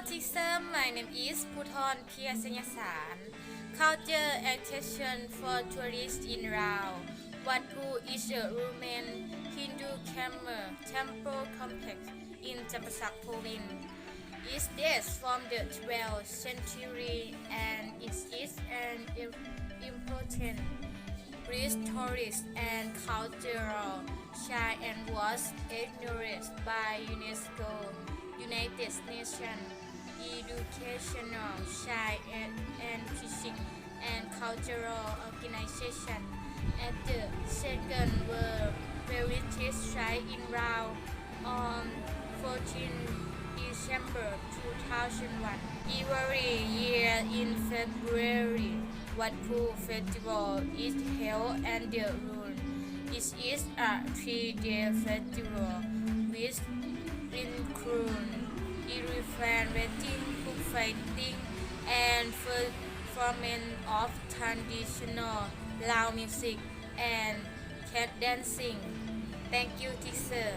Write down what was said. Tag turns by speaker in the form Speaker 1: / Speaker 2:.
Speaker 1: teacher, my name is Puthon Piyasanyasan. Culture attraction for tourists in Rao. Wat Pu is a Roman Hindu temple complex in Champasak province. It dates from the 12th century and it is an important tourist and cultural site and was acknowledged by UNESCO, United Nations Educational Site and Physics and Cultural Organization at the Second World Heritage Site in Rao on 14 December 2001. Every year in February, Wat Pu Festival is held and the rule. This is a 3-day festival which includes elephant racing, bullfighting, and performance of traditional Lao music and cat dancing. Thank you, teacher.